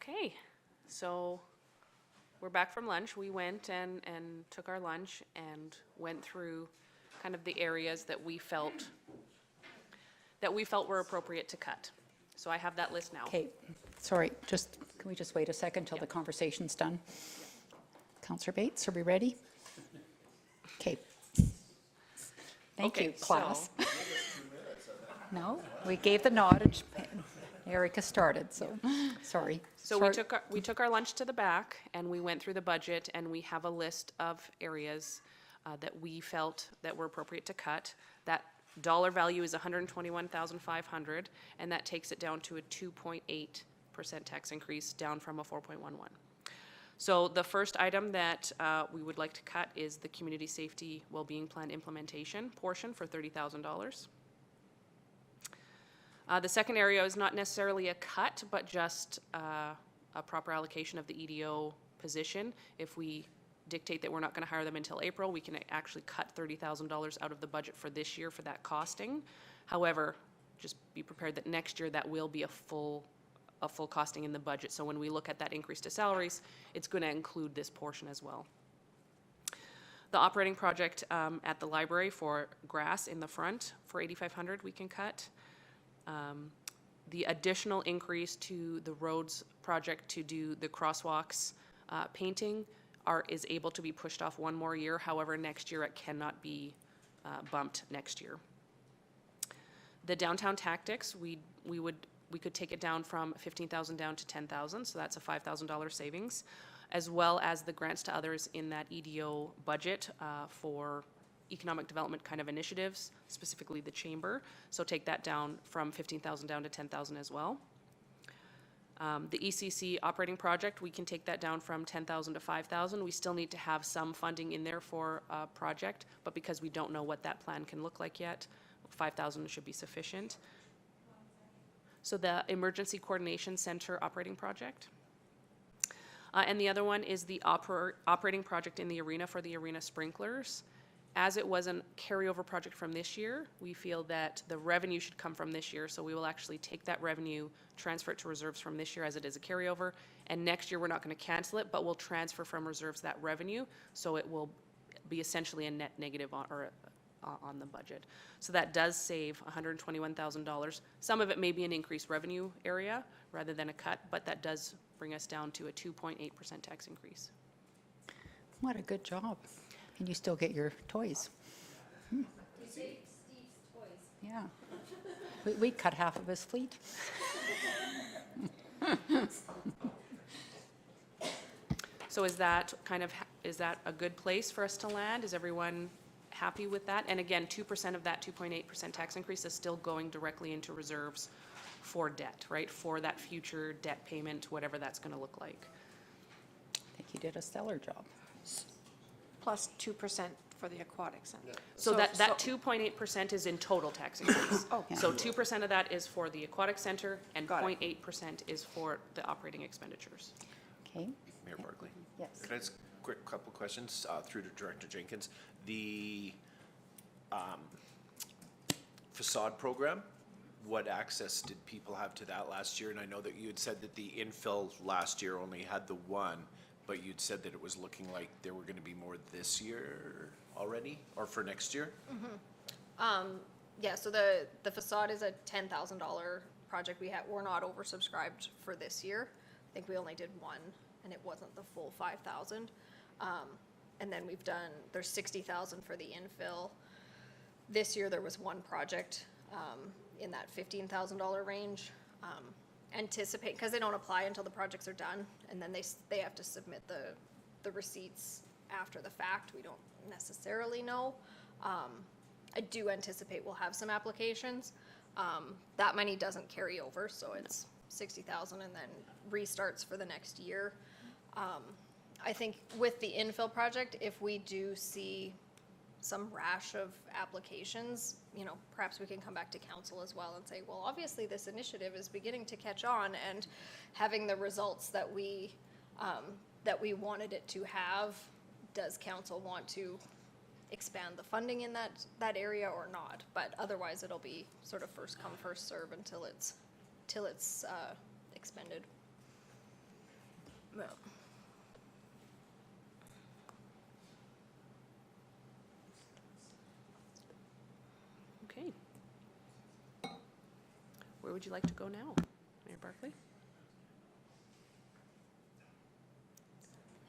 Okay, so we're back from lunch. We went and took our lunch and went through kind of the areas that we felt were appropriate to cut. So I have that list now. Okay, sorry, can we just wait a second till the conversation's done? Councillor Bates, are we ready? Okay. Thank you, class. No, we gave the nod and Erica started, so sorry. So we took our lunch to the back and we went through the budget, and we have a list of areas that we felt that were appropriate to cut. That dollar value is $121,500, and that takes it down to a 2.8% tax increase, down from a 4.11. So the first item that we would like to cut is the Community Safety Wellbeing Plan implementation portion for $30,000. The second area is not necessarily a cut, but just a proper allocation of the EDO position. If we dictate that we're not going to hire them until April, we can actually cut $30,000 out of the budget for this year for that costing. However, just be prepared that next year that will be a full costing in the budget. So when we look at that increase to salaries, it's going to include this portion as well. The operating project at the library for grass in the front for $8,500 we can cut. The additional increase to the roads project to do the crosswalks painting is able to be pushed off one more year. However, next year it cannot be bumped next year. The downtown tactics, we could take it down from $15,000 down to $10,000, so that's a $5,000 savings, as well as the grants to others in that EDO budget for economic development kind of initiatives, specifically the chamber. So take that down from $15,000 down to $10,000 as well. The ECC operating project, we can take that down from $10,000 to $5,000. We still need to have some funding in there for a project, but because we don't know what that plan can look like yet, $5,000 should be sufficient. So the Emergency Coordination Center operating project. And the other one is the operating project in the arena for the arena sprinklers. As it was a carryover project from this year, we feel that the revenue should come from this year, so we will actually take that revenue, transfer it to reserves from this year as it is a carryover, and next year we're not going to cancel it, but we'll transfer from reserves that revenue, so it will be essentially a net negative on the budget. So that does save $121,000. Some of it may be an increased revenue area rather than a cut, but that does bring us down to a 2.8% tax increase. What a good job. And you still get your toys. You say Steve's toys. Yeah. We cut half of his fleet. So is that a good place for us to land? Is everyone happy with that? And again, 2% of that 2.8% tax increase is still going directly into reserves for debt, right? For that future debt payment, whatever that's going to look like. I think you did a stellar job. Plus 2% for the aquatic center. Yeah. So that 2.8% is in total tax increase. Oh. Yeah. So 2% of that is for the aquatic center, and Got it. 0.8% is for the operating expenditures. Okay. Mayor Barkley. Yes. Can I ask a quick couple questions through to Director Jenkins? The facade program, what access did people have to that last year? And I know that you had said that the infill last year only had the one, but you'd said that it was looking like there were going to be more this year already, or for next year? Mm-hmm. Yeah, so the facade is a $10,000 project. We're not oversubscribed for this year. I think we only did one, and it wasn't the full 5,000. And then there's 60,000 for the infill. This year there was one project in that $15,000 range. Anticipate, because they don't apply until the projects are done, and then they have to submit the receipts after the fact. We don't necessarily know. I do anticipate we'll have some applications. That money doesn't carry over, so it's 60,000 and then restarts for the next year. I think with the infill project, if we do see some rash of applications, perhaps we can come back to council as well and say, well, obviously this initiative is beginning to catch on and having the results that we wanted it to have. Does council want to expand the funding in that area or not? But otherwise, it'll be sort of first come, first serve until it's expended. Okay. Where would you like to go now, Mayor Barkley?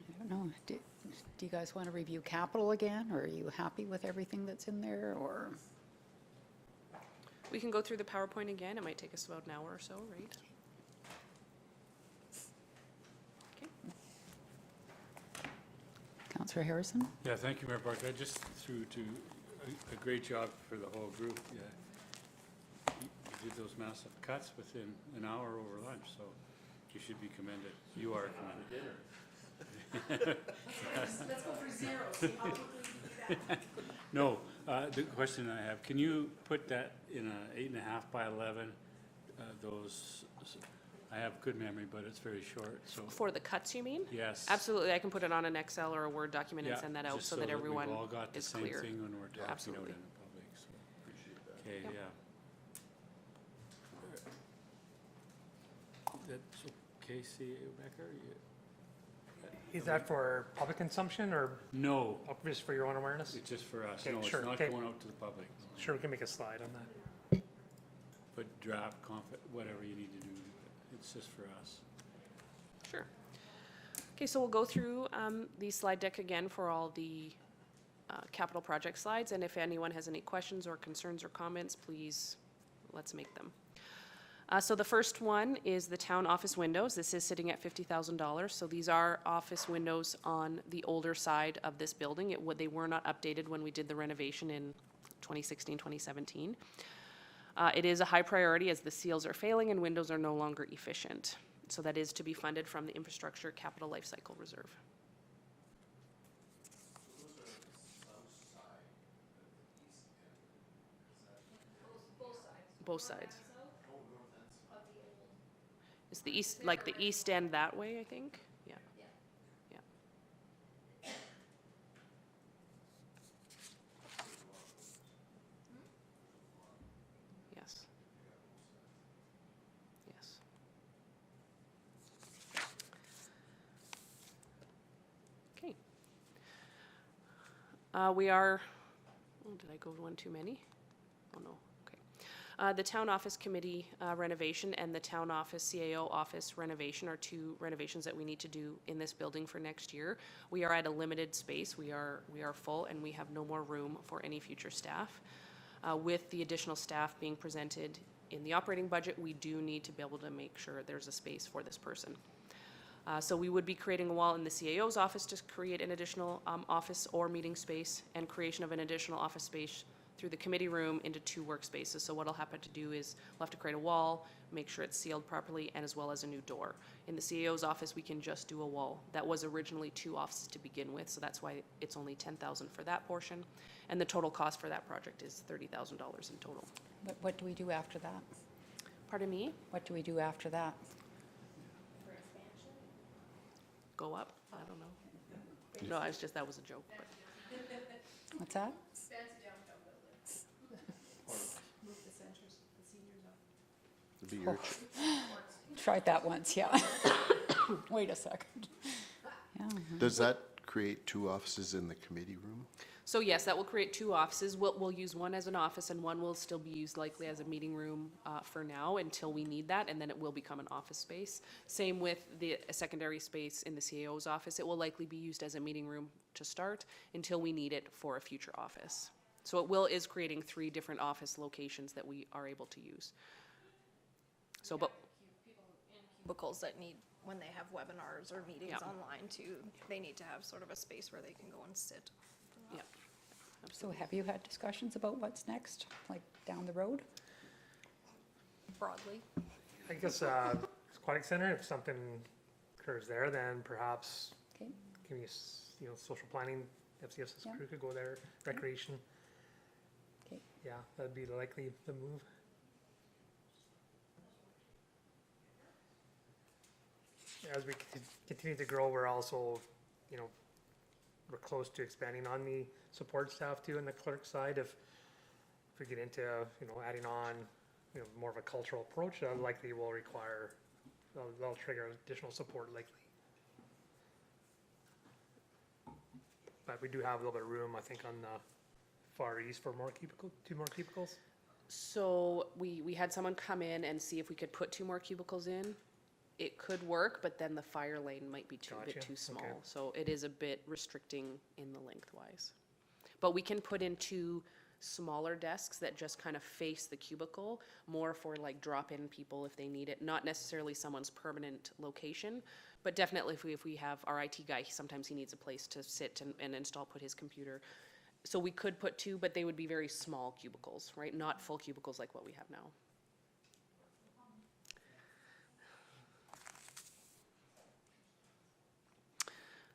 I don't know, do you guys want to review capital again, or are you happy with everything that's in there, or? We can go through the PowerPoint again. It might take us about an hour or so, right? Okay. Councillor Harrison? Yeah, thank you, Mayor Barkley. I just threw to a great job for the whole group. Yeah. You did those massive cuts within an hour over lunch, so you should be commended. You are commended. Let's go for zero, see how quickly we do that. No, the question I have, can you put that in a 8.5 by 11? Those, I have good memory, but it's very short, so, For the cuts, you mean? yes. Absolutely, I can put it on an Excel or a Word document and Yeah, send that out just so that everyone we've all got the is same clear. thing when we're talking out Absolutely. in the public, so. Appreciate that. Okay, Yep. yeah. That's okay, see, Becker? Is that for public consumption or No, just for your own awareness? it's just for us. Okay, No, it's sure, not okay. going out to the public. Sure, we can make a slide on that. Put draft, whatever you need to do. It's just for us. Sure. Okay, so we'll go through the slide deck again for all the capital project slides, and if anyone has any questions or concerns or comments, please, let's make them. So the first one is the town office windows. This is sitting at $50,000. So these are office windows on the older side of this building. They were not updated when we did the renovation in 2016, 2017. It is a high priority as the seals are failing and windows are no longer efficient. So that is to be funded from the Infrastructure Capital Lifecycle Reserve. Both sides. It's the east, like the east end that way, I think? Yeah. Yeah. Yes. Yes. Okay. We are, oh, did I go one too many? Oh, no. The Town Office Committee renovation and the Town Office CAO office renovation are two renovations that we need to do in this building for next year. We are at a limited space. We are full and we have no more room for any future staff. With the additional staff being presented in the operating budget, we do need to be able to make sure there's a space for this person. So we would be creating a wall in the CAO's office to create an additional office or meeting space, and creation of an additional office space through the committee room into 2 workspaces. So what'll happen to do is we'll have to create a wall, make sure it's sealed properly, and as well as a new door. In the CAO's office, we can just do a wall. That was originally 2 offices to begin with, so that's why it's only $10,000 for that portion. And the total cost for that project is $30,000 in total. What do we do after that? Pardon me? What do we do after that? Go up? I don't know. No, that was a joke, but. What's that? It'd be your Tried that once, yeah. Wait a second. Yeah. Does that create 2 offices in the committee room? So yes, that will create 2 offices. We'll use one as an office and one will still be used likely as a meeting room for now until we need that, and then it will become an office space. Same with the secondary space in the CAO's office. It will likely be used as a meeting room to start until we need it for a future office. So it is creating 3 different office locations that we are able to use. So, but Cubicles that need, when they have webinars or meetings Yeah. online too, they need to have sort of a space where they can go and sit. yeah, So have you had discussions about what's next, like down the road? Broadly. I guess Aquatic Center, if something occurs there, then perhaps Okay, can we, social planning, FCSS Yeah. crew could go there, recreation. okay. Yeah, that'd be likely the move. As we continue to grow, we're also, we're close to expanding on the support staff too, on the clerk side. If we get into, adding on, more of a cultural approach, that likely will require, that'll trigger additional support likely. but we do have a little bit of room, I think, on the far east for more cubicle, 2 more cubicles. So we had someone come in and see if we could put 2 more cubicles in. It could work, but then the fire lane might be a bit Gotcha, too small. okay. So it is a bit restricting in the lengthwise. But we can put in 2 smaller desks that just kind of face the cubicle, more for like drop-in people if they need it, not necessarily someone's permanent location, but definitely if we have our IT guy, sometimes he needs a place to sit and install, put his computer. So we could put 2, but they would be very small cubicles, right? Not full cubicles like what we have now.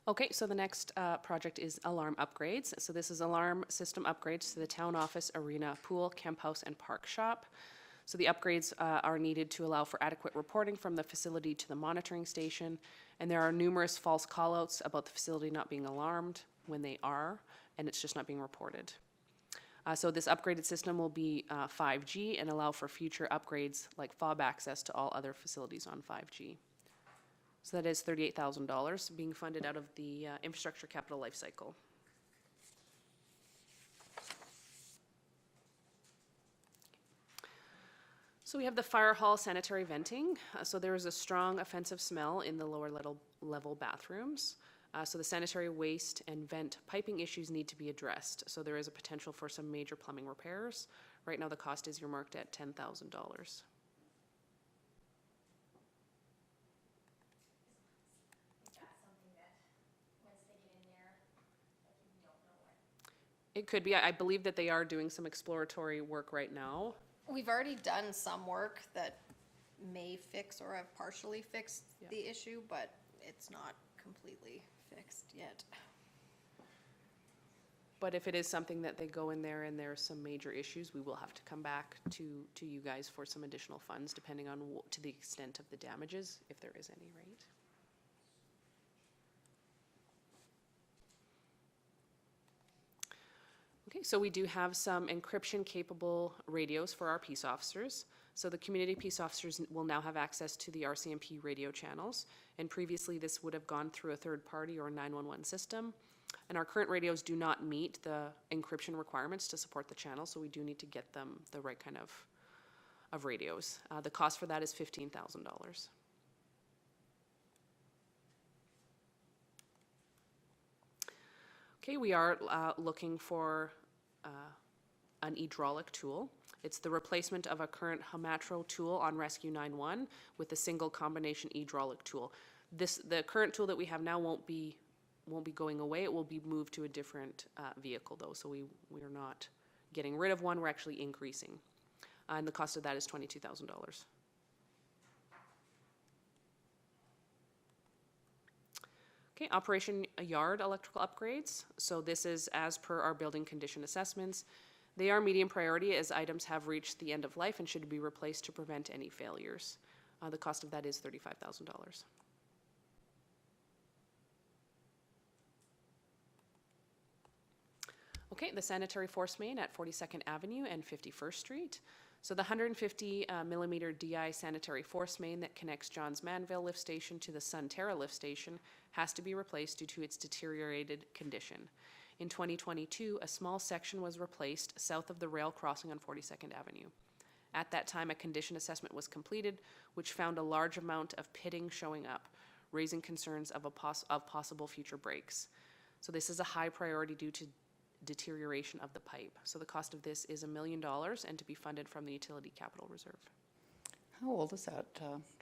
Okay, so the next project is alarm upgrades. So this is alarm system upgrades to the town office, arena, pool, camp house, and park shop. So the upgrades are needed to allow for adequate reporting from the facility to the monitoring station. And there are numerous false callouts about the facility not being alarmed when they are, and it's just not being reported. So this upgraded system will be 5G and allow for future upgrades like fob access to all other facilities on 5G. So that is $38,000 being funded out of the infrastructure capital life cycle. So we have the fire hall sanitary venting. So there is a strong offensive smell in the lower level bathrooms. So the sanitary waste and vent piping issues need to be addressed. So there is a potential for some major plumbing repairs. Right now the cost is earmarked at $10,000. It could be. I believe that they are doing some exploratory work right now. We've already done some work that may fix or have partially fixed Yeah. the issue, but it's not completely fixed yet. But if it is something that they go in there and there are some major issues, we will have to come back to you guys for some additional funds, depending on to the extent of the damages, if there is any, right? Okay, so we do have some encryption-capable radios for our peace officers. So the community peace officers will now have access to the RCMP radio channels, and previously this would have gone through a third party or 911 system. And our current radios do not meet the encryption requirements to support the channel, so we do need to get them the right kind of radios. The cost for that is $15,000. Okay, we are looking for an hydraulic tool. It's the replacement of a current Hamatro tool on Rescue 911 with a single combination hydraulic tool. The current tool that we have now won't be going away. It will be moved to a different vehicle though, so we are not getting rid of one, we're actually increasing. And the cost of that is $22,000. Okay, Operation Yard electrical upgrades. So this is as per our building condition assessments. They are medium priority as items have reached the end of life and should be replaced to prevent any failures. The cost of that is $35,000. Okay, the sanitary force main at 42nd Avenue and 51st Street. So the 150 millimeter DI sanitary force main that connects Johns Manville lift station to the Sunterra lift station has to be replaced due to its deteriorated condition. In 2022, a small section was replaced south of the rail crossing on 42nd Avenue. At that time, a condition assessment was completed, which found a large amount of pitting showing up, raising concerns of possible future breaks. So this is a high priority due to deterioration of the pipe. So the cost of this is $1 million and to be funded from the Utility Capital Reserve. How old is that,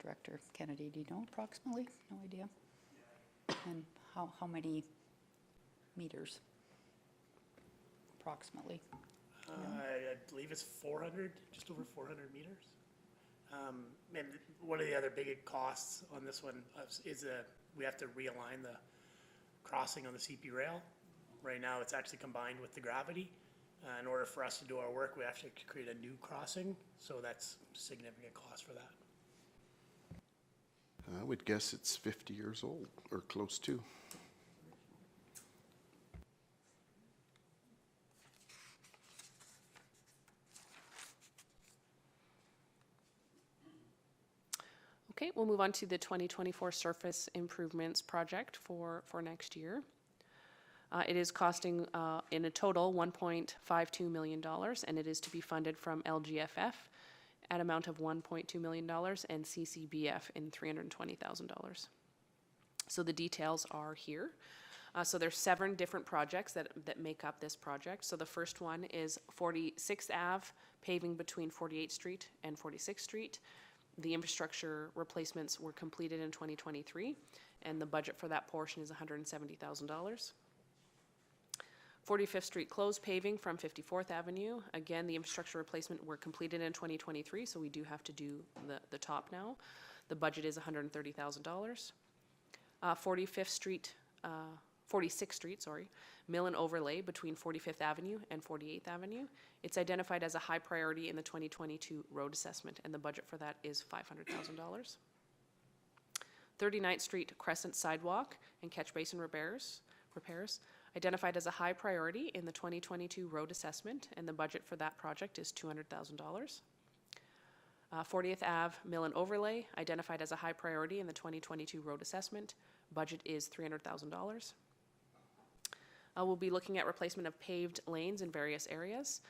Director Kennedy? Do you know approximately? No idea. And how many meters approximately? I believe it's 400, just over 400 meters. And one of the other big costs on this one is we have to realign the crossing on the CP rail. Right now, it's actually combined with the gravity. In order for us to do our work, we have to create a new crossing, so that's significant cost for that. I would guess it's 50 years old, or close to. Okay, we'll move on to the 2024 surface improvements project for next year. It is costing, in a total, $1.52 million, and it is to be funded from LGFF at amount of $1.2 million and CCBF in $320,000. So the details are here. So there's 7 different projects that make up this project. So the first one is 46th Ave, paving between 48th Street and 46th Street. The infrastructure replacements were completed in 2023, and the budget for that portion is $170,000. 45th Street closed paving from 54th Avenue. Again, the infrastructure replacement were completed in 2023, so we do have to do the top now. The budget is $130,000. 46th Street, mill and overlay between 45th Avenue and 48th Avenue. It's identified as a high priority in the 2022 road assessment, and the budget for that is $500,000. 39th Street Crescent sidewalk and catch basin repairs, identified as a high priority in the 2022 road assessment, and the budget for that project is $200,000. 40th Ave mill and overlay, identified as a high priority in the 2022 road assessment, budget is $300,000. We'll be looking at replacement of paved lanes in various areas.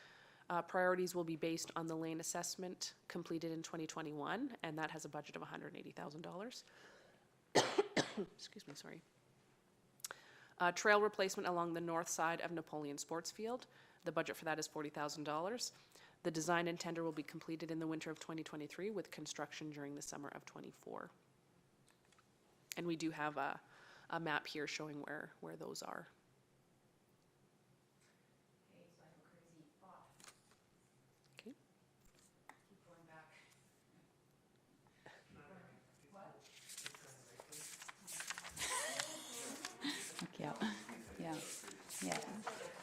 Priorities will be based on the lane assessment completed in 2021, and that has a budget of $180,000. Excuse me, sorry. Trail replacement along the north side of Napoleon Sports Field. The budget for that is $40,000. The design and tender will be completed in the winter of 2023 with construction during the summer of 24. And we do have a map here showing where those are. Okay. Keep going back. Yeah.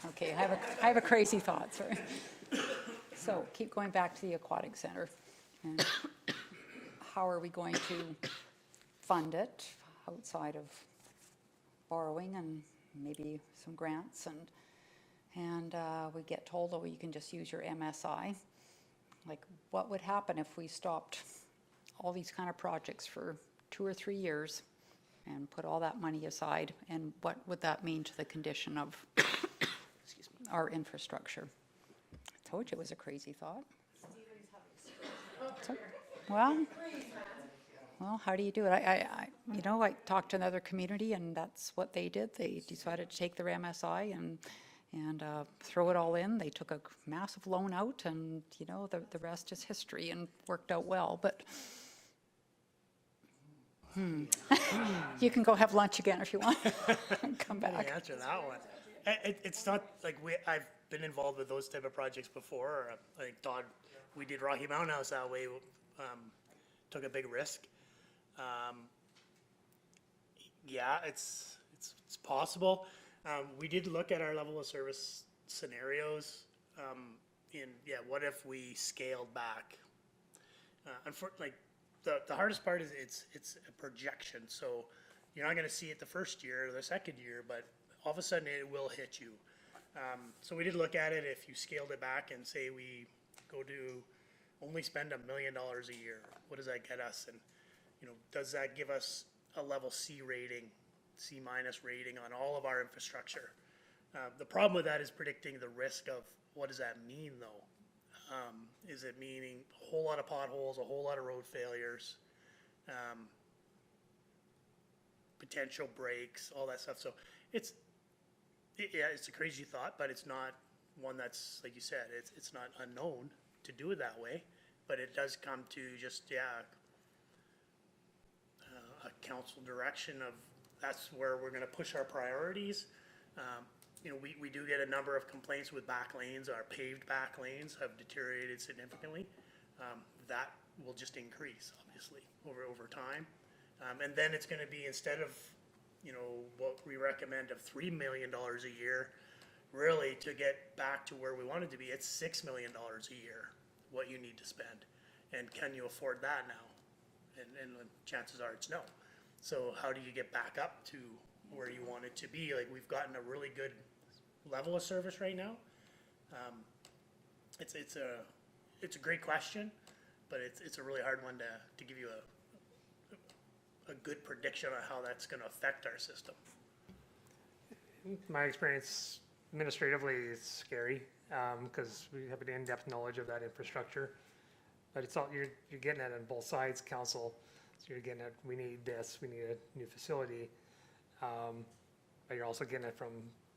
Okay, I have a crazy thought, sorry. So keep going back to the aquatic center. And how are we going to fund it outside of borrowing and maybe some grants? And we get told, oh, you can just use your MSI. Like, what would happen if we stopped all these kind of projects for 2 or 3 years and put all that money aside? And what would that mean to the condition of our infrastructure? I told you it was a crazy thought. So, well, how do you do it? I talked to another community, and that's what they did. They decided to take their MSI and throw it all in. They took a massive loan out, and the rest is history, and worked out well. But you can go have lunch again if you want. Come Let me back. answer that one. It's not like I've been involved with those type of projects before. I think Todd, we did Rocky Mountain House that way, took a big risk. Yeah, it's possible. We did look at our level of service scenarios. What if we scaled back? The hardest part is it's a projection. So you're not going to see it the first year or the second year, but all of a sudden it will hit you. So we did look at it. If you scaled it back and say we go to only spend $1 million a year, what does that get us? And does that give us a level C rating, C- rating on all of our infrastructure? The problem with that is predicting the risk of what does that mean though? Is it meaning a whole lot of potholes, a whole lot of road failures, potential breaks, all that stuff? So it's a crazy thought, but it's not one that's, like you said, it's not unknown to do it that way, but it does come to just, a council direction of that's where we're gonna push our priorities. We do get a number of complaints with back lanes. Our paved back lanes have deteriorated significantly. That will just increase, obviously, over time. And then it's gonna be, instead of, what we recommend of $3 million a year, really to get back to where we wanted to be, it's $6 million a year, what you need to spend. And can you afford that now? And chances are it's no. So how do you get back up to where you want it to be? Like, we've gotten a really good level of service right now. It's a great question, but it's a really hard one to give you a good prediction on how that's going to affect our system. my experience administratively is scary, because we have an in-depth knowledge of that infrastructure. But it's all, you're getting it on both sides, council, so you're getting it, we need this, we need a new facility. But you're also getting it from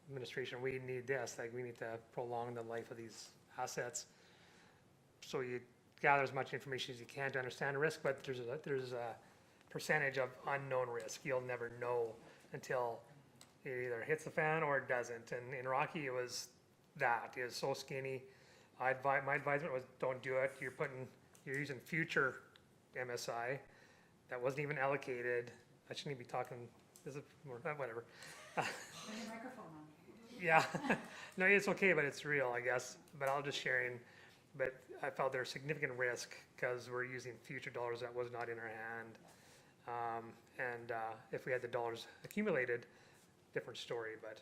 administration, we need this, like, we need to prolong the life of these assets. So you gather as much information as you can to understand the risk, but there's a percentage of unknown risk. You'll never know until it either hits the fan or it doesn't. And in Rocky, it was that. It was so skinny. My advisement was, don't do it. You're using future MSI that wasn't even allocated. I shouldn't even be talking, this is more, whatever. Yeah, no, it's okay, but it's real, I guess. But I'll just sharing. But I felt there's significant risk because we're using future dollars that was not in our hand. If we had the dollars accumulated, different story, but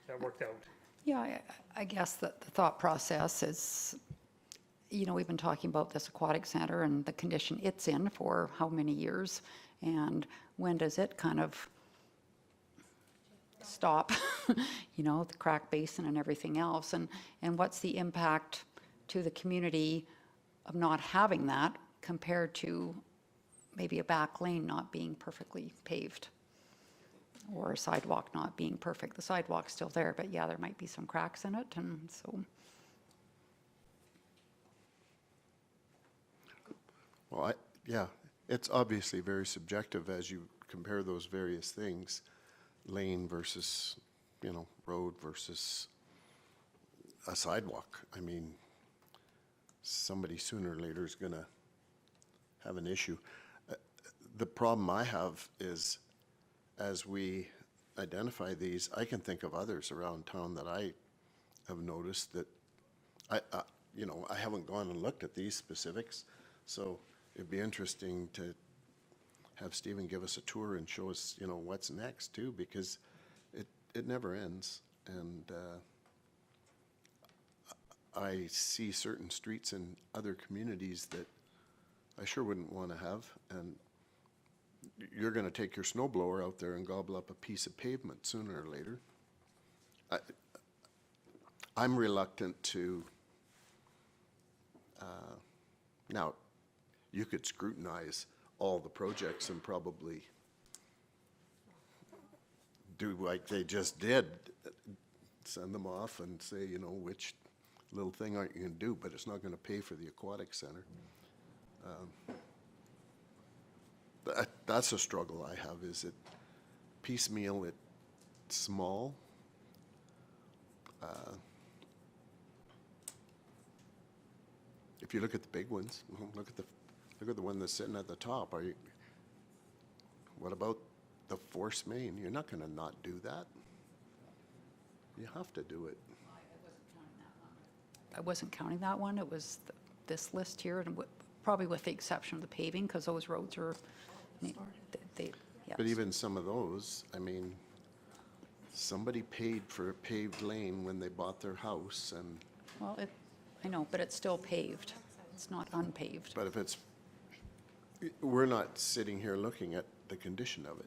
that worked out. Yeah, I guess that the thought process is, you know, we've been talking about this aquatic center and the condition it's in for how many years, and when does it kind of stop, you know, the crack basin and everything else, and what's the impact to the community of not having that compared to maybe a back lane not being perfectly paved or a sidewalk not being perfect. The sidewalk's still there, but yeah, there might be some cracks in it, and so. Well, yeah, it's obviously very subjective as you compare those various things, lane versus, you know, road versus a sidewalk. I mean, somebody sooner or later is going to have an issue. The problem I have is, as we identify these, I can think of others around town that I have noticed that you know, I haven't gone and looked at these specifics, so it'd be interesting to have Stephen give us a tour and show us, you know, what's next too, because it never ends. And I see certain streets in other communities that I sure wouldn't want to have, and you're going to take your snow blower out there and gobble up a piece of pavement sooner or later. I'm reluctant to, now, you could scrutinize all the projects and probably do like they just did, send them off and say, you know, which little thing aren't you going to do, but it's not going to pay for the aquatic center. That's a struggle I have, is it piecemeal, it small. If you look at the big ones, look at the one that's sitting at the top. What about the force main? You're not going to not do that. You have to do it. I wasn't counting that one. It was this list here, and probably with the exception of the paving, because those roads are, yes. But even some of those, I mean, somebody paid for a paved lane when they bought their house, and. Well, I know, but it's still paved. It's not unpaved. But if it's, we're not sitting here looking at the condition of it.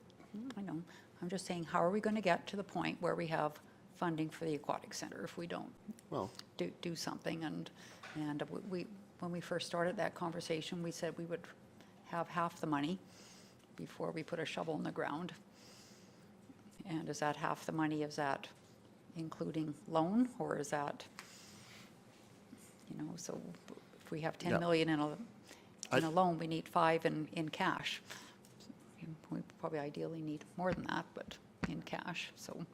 I know. I'm just saying, how are we going to get to the point where we have funding for the aquatic center if we don't do something? And when we first started that conversation, we said we would have half the money before we put a shovel in the ground. And is that half the money, is that including loan, or is that, you know, so if we have 10 million in a loan, we need 5 in cash. We probably ideally need more than that, but in cash, so.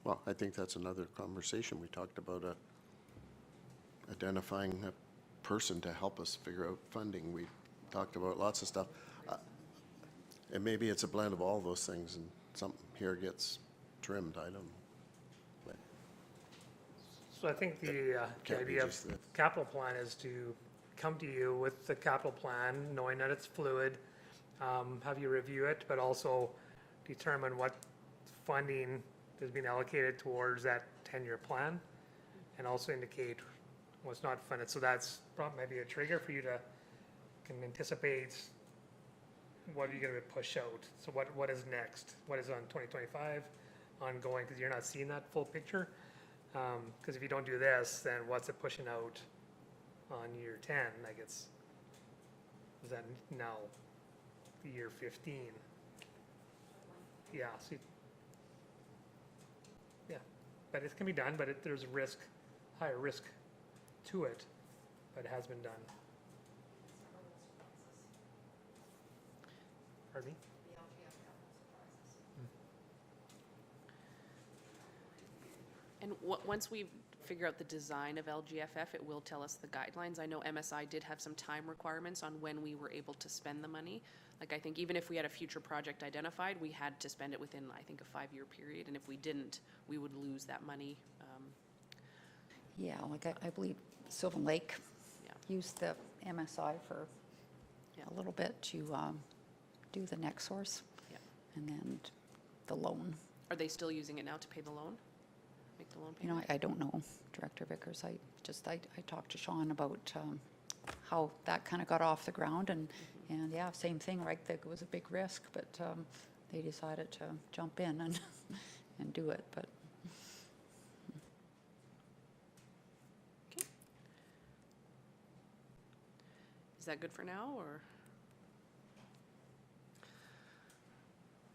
Well, I think that's another conversation. We talked about identifying a person to help us figure out funding. We talked about lots of stuff. And maybe it's a blend of all those things, and something here gets trimmed, I don't know. But So I think the can't be idea of just the- capital plan is to come to you with the capital plan, knowing that it's fluid, have you review it, but also determine what funding is being allocated towards that 10-year plan, and also indicate what's not funded. So that's probably maybe a trigger for you to can anticipate what are you going to push out. So what is next? What is on 2025? ongoing, because you're not seeing that full picture. Because if you don't do this, then what's it pushing out on year 10? Like is that now year 15? Yeah, see, yeah, but it can be done, but there's a risk, higher risk to it, but it has been done. Pardon me? And once we figure out the design of LGFF, it will tell us the guidelines. I know MSI did have some time requirements on when we were able to spend the money. Like, I think even if we had a future project identified, we had to spend it within, I think, a 5-year period, and if we didn't, we would lose that money. Yeah, like I believe Sylvan Lake Yeah. used the MSI for Yeah. a little bit to do the next source. Yeah. And then the loan. Are they still using it now to pay the loan? Make the loan You know, payment? I don't know, Director Vickers. I talked to Sean about how that kind of got off the ground, and yeah, same thing, right? That it was a big risk, but they decided to jump in and and do it. But Is that good for now, or?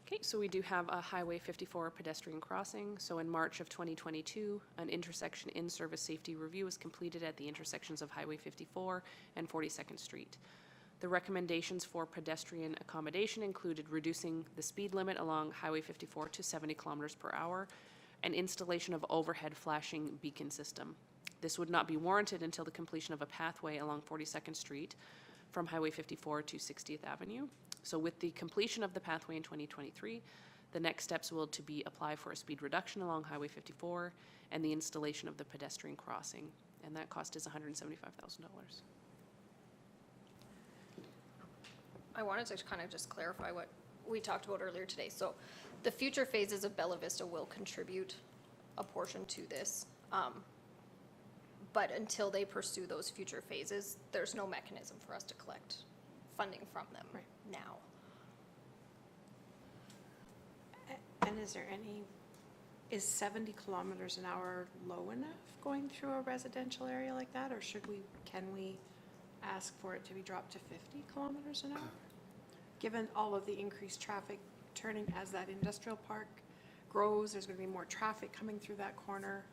Okay, so we do have a Highway 54 pedestrian crossing. So in March of 2022, an intersection in-service safety review was completed at the intersections of Highway 54 and 42nd Street. The recommendations for pedestrian accommodation included reducing the speed limit along Highway 54 to 70 kilometers per hour and installation of overhead flashing beacon system. This would not be warranted until the completion of a pathway along 42nd Street from Highway 54 to 60th Avenue. So with the completion of the pathway in 2023, the next steps will to be apply for a speed reduction along Highway 54 and the installation of the pedestrian crossing. And that cost is $175,000. I wanted to kind of just clarify what we talked about earlier today. So the future phases of Bella Vista will contribute a portion to this. But until they pursue those future phases, there's no mechanism for us to collect funding from them now. And is 70 kilometers an hour low enough going through a residential area like that? Or can we ask for it to be dropped to 50 kilometers an hour? Given all of the increased traffic turning as that industrial park grows, there's gonna be more traffic coming through that corner.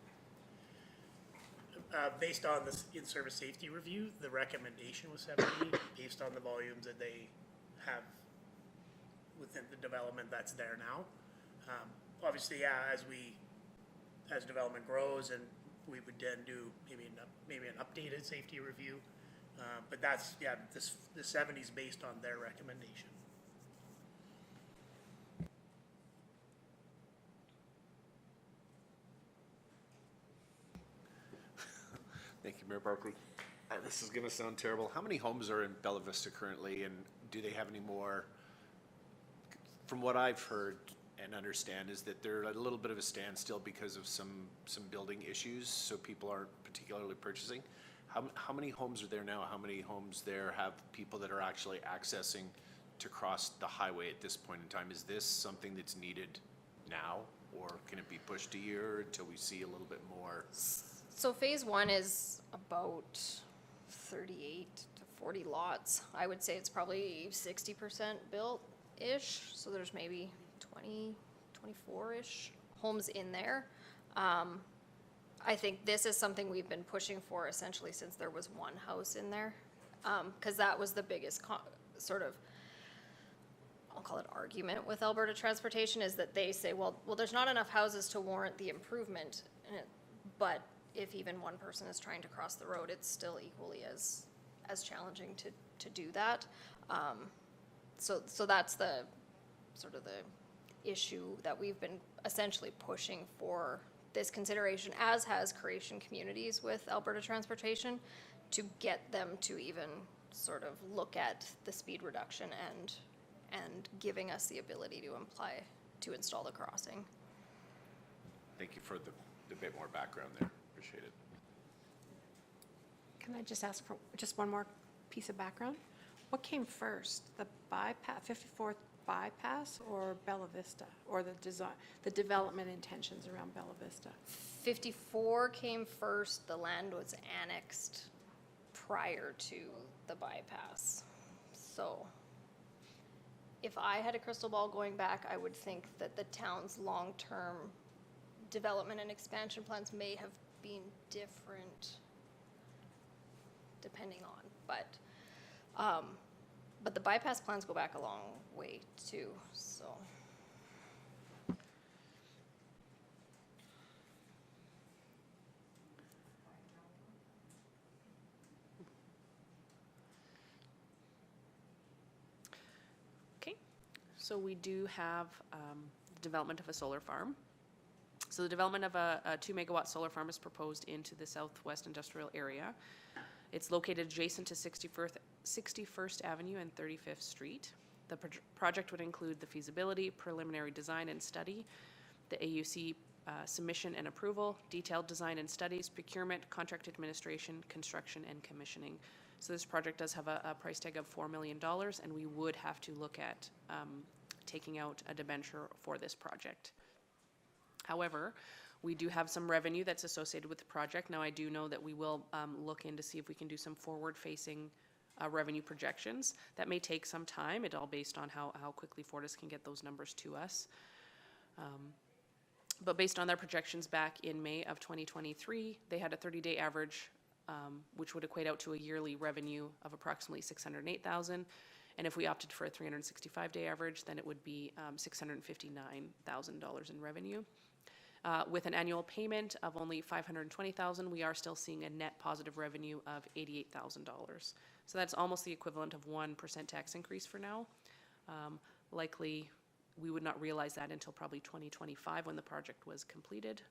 Based on this in-service safety review, the recommendation was 70, based on the volumes that they have within the development that's there now. Obviously, yeah, as development grows, and we would then do maybe an updated safety review. But that's, yeah, the 70 is based on their recommendation. Thank you, Mayor Barkley. This is gonna sound terrible. How many homes are in Bella Vista currently, and do they have any more? From what I've heard and understand is that they're at a little bit of a standstill because of some building issues, so people aren't particularly purchasing. How many homes are there now? How many homes there have people that are actually accessing to cross the highway at this point in time? Is this something that's needed now, or can it be pushed a year until we see a little bit more? So phase one is about 38 to 40 lots. I would say it's probably 60% built-ish, so there's maybe 20, 24-ish homes in there. I think this is something we've been pushing for essentially since there was one house in there, because that was the biggest sort of, I'll call it argument with Alberta Transportation, is that they say, well, there's not enough houses to warrant the improvement, but if even one person is trying to cross the road, it's still equally as challenging to do that. So that's the sort of the issue that we've been essentially pushing for this consideration, as has Creation Communities with Alberta Transportation, to get them to even sort of look at the speed reduction and giving us the ability to install the crossing. Thank you for the bit more background there. Appreciate it. Can I just ask for just one more piece of background? What came first, the bypass, 54th bypass or Bella Vista? Or the design, the development intentions around Bella Vista? 54 came first, the land was annexed prior to the bypass. So if I had a crystal ball going back, I would think that the town's long-term development and expansion plans may have been different depending on, but the bypass plans go back a long way too, so. Okay, so we do have the development of a solar farm. So the development of a 2-megawatt solar farm is proposed into the southwest industrial area. It's located adjacent to 61st Avenue and 35th Street. The project would include the feasibility, preliminary design and study, the AUC submission and approval, detailed design and studies, procurement, contract administration, construction, and commissioning. So this project does have a price tag of $4 million, and we would have to look at taking out a debenture for this project. However, we do have some revenue that's associated with the project. Now, I do know that we will look in to see if we can do some forward-facing revenue projections. That may take some time. It's all based on how quickly Fortis can get those numbers to us. But based on their projections back in May of 2023, they had a 30-day average, which would equate out to a yearly revenue of approximately $608,000. And if we opted for a 365-day average, then it would be $659,000 in revenue. With an annual payment of only $520,000, we are still seeing a net positive revenue of $88,000. So that's almost the equivalent of 1% tax increase for now. Likely, we would not realize that until probably 2025 when the project was completed,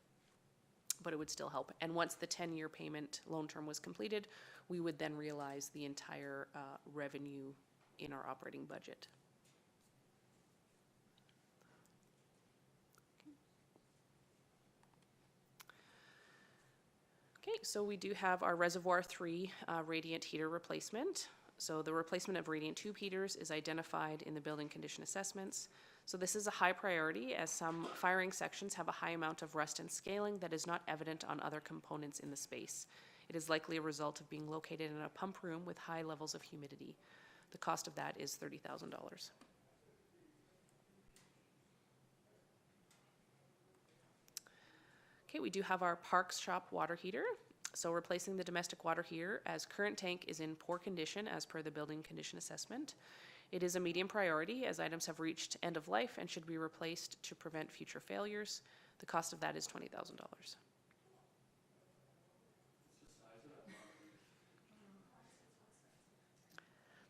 but it would still help. And once the 10-year payment loan term was completed, we would then realize the entire revenue in our operating budget. Okay, so we do have our Reservoir 3 radiant heater replacement. So the replacement of radiant tube heaters is identified in the building condition assessments. So this is a high priority as some firing sections have a high amount of rust and scaling that is not evident on other components in the space. It is likely a result of being located in a pump room with high levels of humidity. The cost of that is $30,000. Okay, we do have our Parks Shop water heater. So replacing the domestic water heater as current tank is in poor condition as per the building condition assessment. It is a medium priority as items have reached end of life and should be replaced to prevent future failures. The cost of that is $20,000.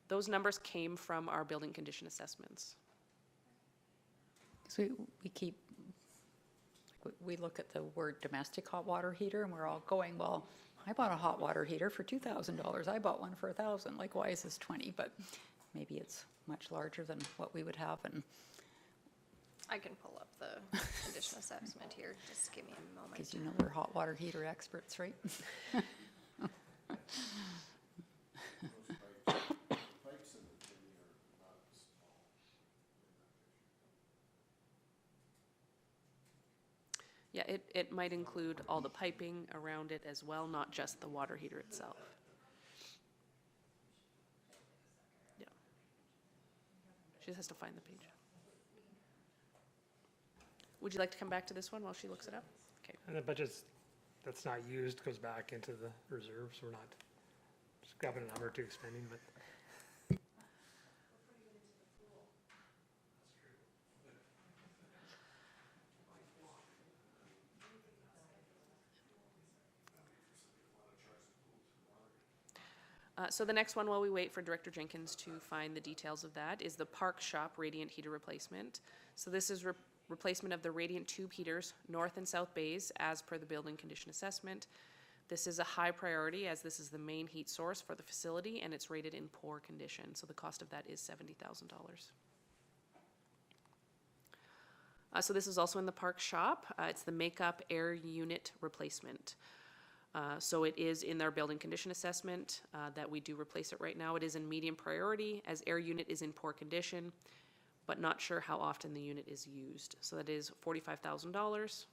Those numbers came from our building condition assessments. So we look at the word domestic hot water heater and we're all going, well, I bought a hot water heater for $2,000. I bought one for $1,000. Like, why is this 20? But maybe it's much larger than what we would have. And I can pull up the condition assessment here, just give me a moment. because you know we're hot water heater experts, right? Yeah, it might include all the piping around it as well, not just the water heater itself. Yeah. She just has to find the page. Would you like to come back to this one while she looks it up? Okay. And the budget that's not used goes back into the reserves. We're not just grabbing a number to expending, but So the next one, while we wait for Director Jenkins to find the details of that, is the Park Shop radiant heater replacement. So this is replacement of the radiant tube heaters, north and south bays, as per the building condition assessment. This is a high priority as this is the main heat source for the facility and it's rated in poor condition. So the cost of that is $70,000. So this is also in the Park Shop. It's the makeup air unit replacement. So it is in their building condition assessment that we do replace it right now. It is in medium priority as air unit is in poor condition. but not sure how often the unit is used. So that is $45,000.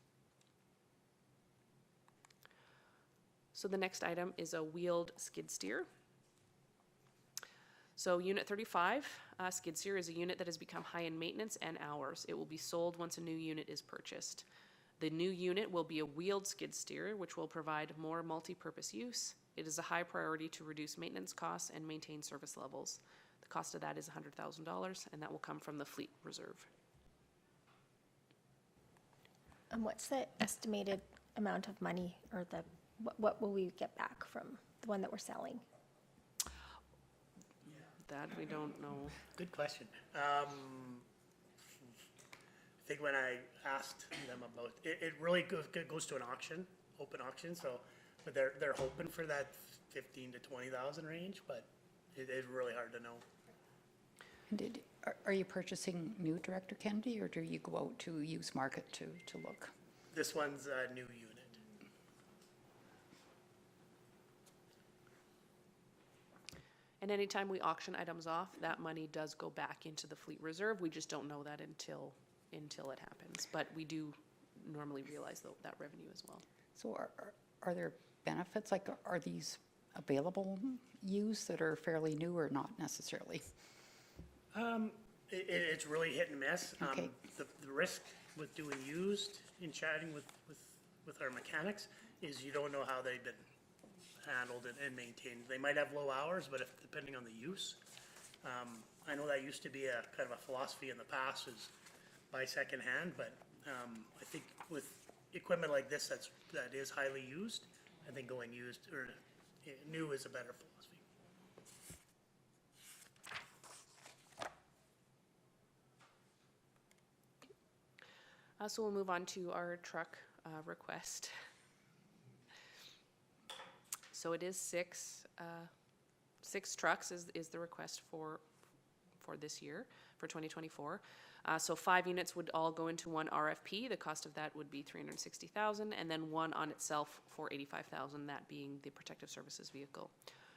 So the next item is a wheeled skid steer. So Unit 35, skid steer, is a unit that has become high in maintenance and hours. It will be sold once a new unit is purchased. The new unit will be a wheeled skid steer, which will provide more multi-purpose use. It is a high priority to reduce maintenance costs and maintain service levels. The cost of that is $100,000, and that will come from the fleet reserve. And what's the estimated amount of money, or what will we get back from the one that we're selling? That we don't know. Good question. I think when I asked them about, it really goes to an auction, open auction, so, but they're hoping for that 15 to 20,000 range, but it is really hard to know. And are you purchasing new, Director Kennedy, or do you go out to used market to look? This one's a new unit. And anytime we auction items off, that money does go back into the fleet reserve. We just don't know that until it happens. But we do normally realize that revenue as well. So are there benefits, like are these available used that are fairly new or not necessarily? It's really hit and miss. Okay. The risk with doing used in chatting with our mechanics is you don't know how they've been handled and maintained. They might have low hours, but depending on the use. I know that used to be a kind of a philosophy in the past, is buy secondhand, but I think with equipment like this that is highly used, I think going used or new is a better philosophy. So we'll move on to our truck request. So it is six trucks is the request for this year, for 2024. So 5 units would all go into one RFP. The cost of that would be $360,000, and then one on itself for $85,000, that being the protective services vehicle,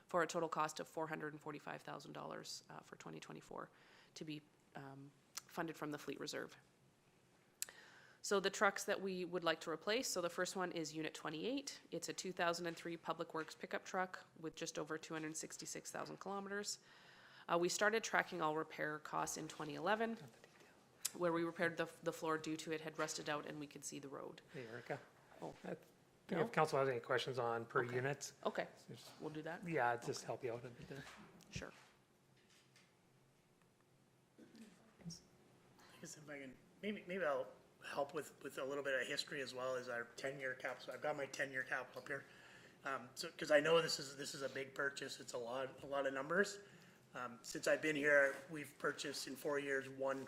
for a total cost of $445,000 for 2024 to be funded from the fleet reserve. So the trucks that we would like to replace, so the first one is Unit 28. It's a 2003 Public Works pickup truck with just over 266,000 kilometers. We started tracking all repair costs in 2011, where we repaired the floor due to it had rusted out and we could see the road. Hey, Erica. Oh. If No? council has any questions on per Okay. unit, Okay, just- we'll do that. yeah, just help you out a bit there. Sure. I guess if I can, maybe I'll help with a little bit of history as well as our 10-year cap. So I've got my 10-year cap up here. So, because I know this is a big purchase, it's a lot of numbers. Since I've been here, we've purchased in 4 years 1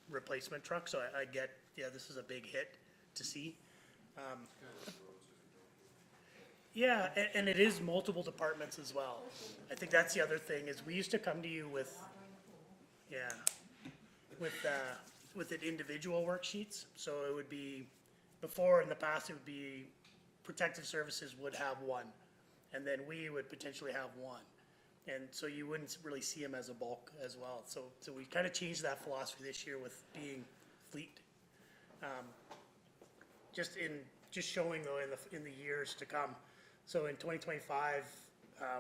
replacement truck, so I get, yeah, this is a big hit to see. Yeah, and it is multiple departments as well. I think that's the other thing, is we used to come to you with, yeah, with the individual worksheets. So it would be, before in the past, it would be protective services would have 1, and then we would potentially have 1. And so you wouldn't really see them as a bulk as well. So we kind of changed that philosophy this year with being fleet. Just showing though in the years to come. So in 2025,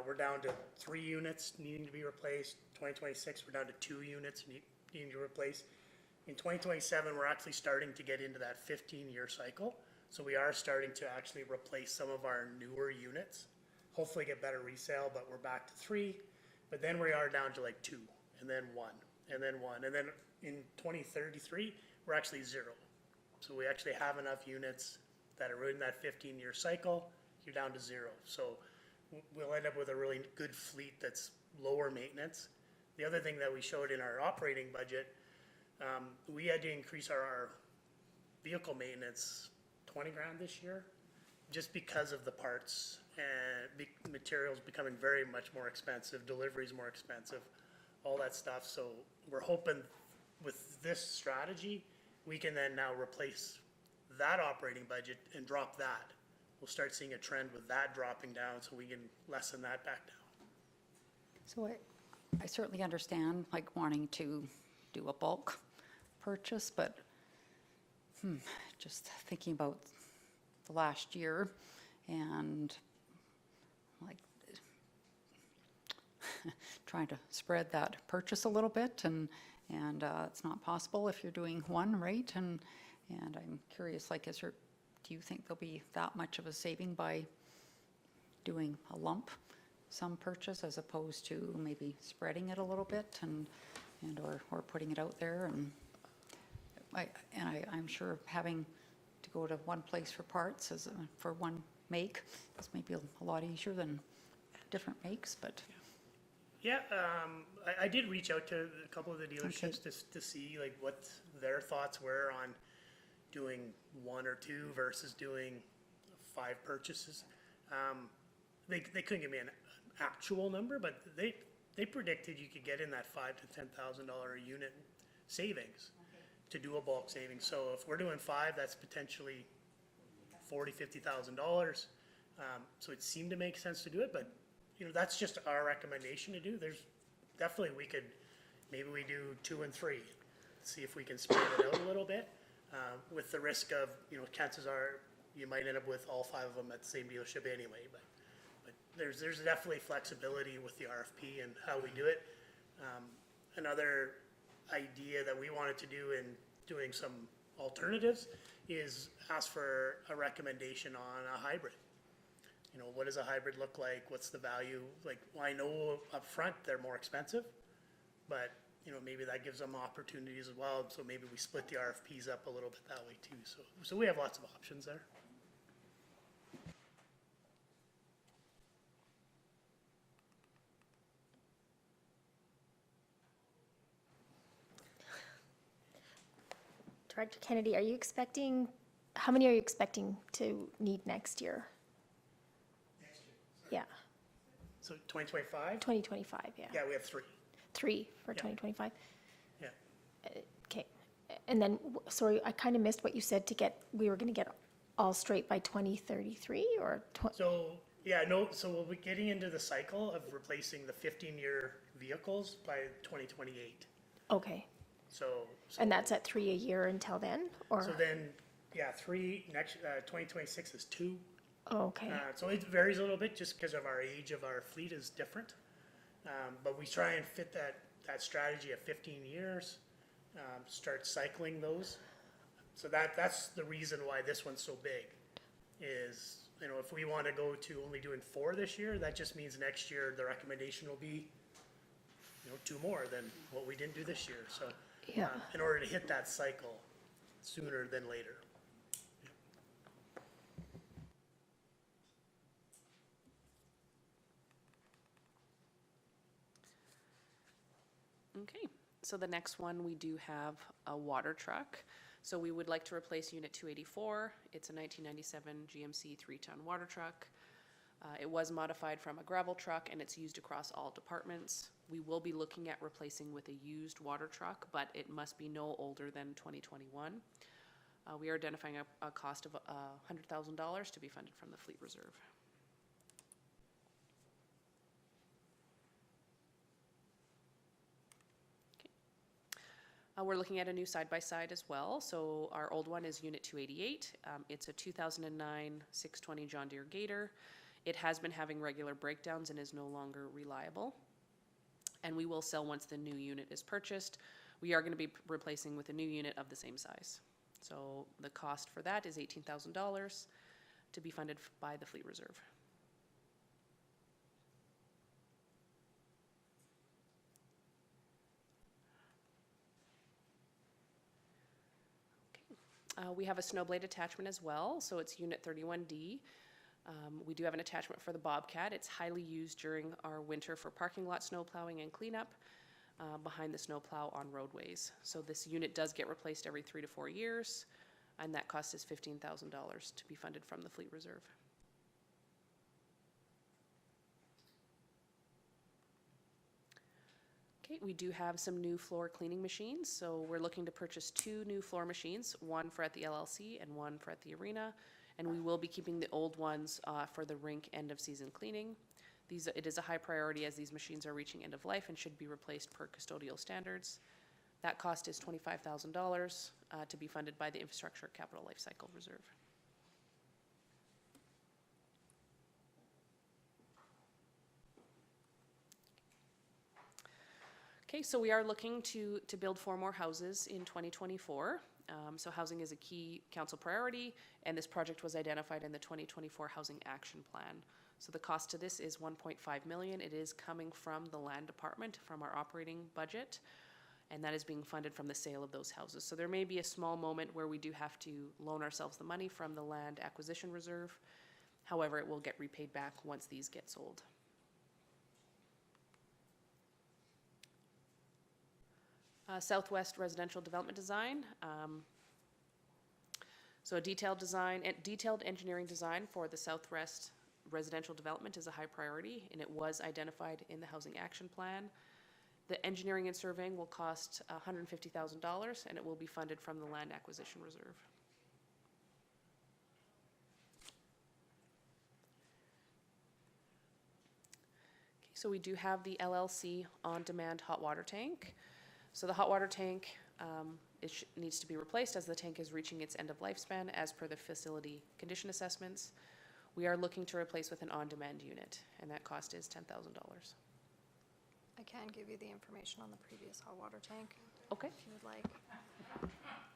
we're down to 3 units needing to be replaced. 2026, we're down to 2 units needing to replace. In 2027, we're actually starting to get into that 15-year cycle. So we are starting to actually replace some of our newer units. Hopefully get better resale, but we're back to 3. But then we are down to like 2, and then 1, and then 1. And then in 2033, we're actually 0. So we actually have enough units that are in that 15-year cycle. You're down to 0. So we'll end up with a really good fleet that's lower maintenance. The other thing that we showed in our operating budget, we had to increase our vehicle maintenance 20 grand this year, just because of the parts and materials becoming very much more expensive, deliveries more expensive, all that stuff. So we're hoping with this strategy, we can then now replace that operating budget and drop that. We'll start seeing a trend with that dropping down, so we can lessen that back down. So I certainly understand like wanting to do a bulk purchase, but just thinking about the last year and like trying to spread that purchase a little bit, and it's not possible if you're doing one, right? And I'm curious, like, do you think there'll be that much of a saving by doing a lump sum purchase as opposed to maybe spreading it a little bit or putting it out there? And I'm sure having to go to one place for parts for one make is maybe a lot easier than different makes, but. Yeah, I did reach out to a couple of the dealerships to see like what their thoughts were on doing one or two versus doing 5 purchases. They couldn't give me an actual number, but they predicted you could get in that $5,000 to $10,000 a unit savings to do a bulk savings. So if we're doing 5, that's potentially $40,000, $50,000. So it seemed to make sense to do it, but that's just our recommendation to do. There's definitely, maybe we do 2 and 3, see if we can spread it out a little bit, with the risk of, chances are you might end up with all 5 of them at the same dealership anyway, but there's definitely flexibility with the RFP and how we do it. Another idea that we wanted to do in doing some alternatives is ask for a recommendation on a hybrid. What does a hybrid look like? What's the value? Like, well, I know up front they're more expensive, but maybe that gives them opportunities as well. So maybe we split the RFPs up a little bit that way too. So we have lots of options there. Director Kennedy, how many are you expecting to need next year? Next year. Yeah, So 2025? 2025, yeah. Yeah, we have 3. 3 for Yeah. 2025. Yeah. Okay. And then, sorry, I kind of missed what you said we were going to get all straight by 2033 or? So, yeah, no, so we'll be getting into the cycle of replacing the 15-year vehicles by 2028. Okay. So And that's at 3 a year until then, or? so then, yeah, 3, next, 2026 is 2. Okay, So it varies a little bit just because of our age of our fleet is different. But we try and fit that strategy of 15 years, start cycling those. So that's the reason why this one's so big is, if we want to go to only doing 4 this year, that just means next year the recommendation will be, 2 more than what we didn't do this year. So yeah. in order to hit that cycle sooner than later. Okay, so the next one, we do have a water truck. So we would like to replace Unit 284. It's a 1997 GMC 3-ton water truck. It was modified from a gravel truck and it's used across all departments. We will be looking at replacing with a used water truck, but it must be no older than 2021. We are identifying a cost of $100,000 to be funded from the fleet reserve. We're looking at a new side-by-side as well. So our old one is Unit 288. It's a 2009 620 John Deere Gator. It has been having regular breakdowns and is no longer reliable. And we will sell once the new unit is purchased. We are going to be replacing with a new unit of the same size. So the cost for that is $18,000 to be funded by the fleet reserve. We have a snow blade attachment as well, so it's Unit 31D. We do have an attachment for the Bobcat. It's highly used during our winter for parking lot snow plowing and cleanup behind the snow plow on roadways. So this unit does get replaced every 3 to 4 years, and that cost is $15,000 to be funded from the fleet reserve. Okay, we do have some new floor cleaning machines. So we're looking to purchase 2 new floor machines, one for at the LLC and one for at the arena. And we will be keeping the old ones for the rink end of season cleaning. It is a high priority as these machines are reaching end of life and should be replaced per custodial standards. That cost is $25,000 to be funded by the Infrastructure Capital Lifecycle Reserve. Okay, so we are looking to build 4 more houses in 2024. So housing is a key council priority, and this project was identified in the 2024 Housing Action Plan. So the cost to this is $1.5 million. It is coming from the land department, from our operating budget, and that is being funded from the sale of those houses. So there may be a small moment where we do have to loan ourselves the money from the land acquisition reserve. However, it will get repaid back once these get sold. Southwest residential development design. So a detailed engineering design for the Southwest residential development is a high priority, and it was identified in the Housing Action Plan. The engineering and surveying will cost $150,000, and it will be funded from the Land Acquisition Reserve. Okay, so we do have the LLC on-demand hot water tank. So the hot water tank needs to be replaced as the tank is reaching its end of lifespan as per the facility condition assessments. We are looking to replace with an on-demand unit, and that cost is $10,000. I can give you the information on the previous hot water tank. Okay. If you would like.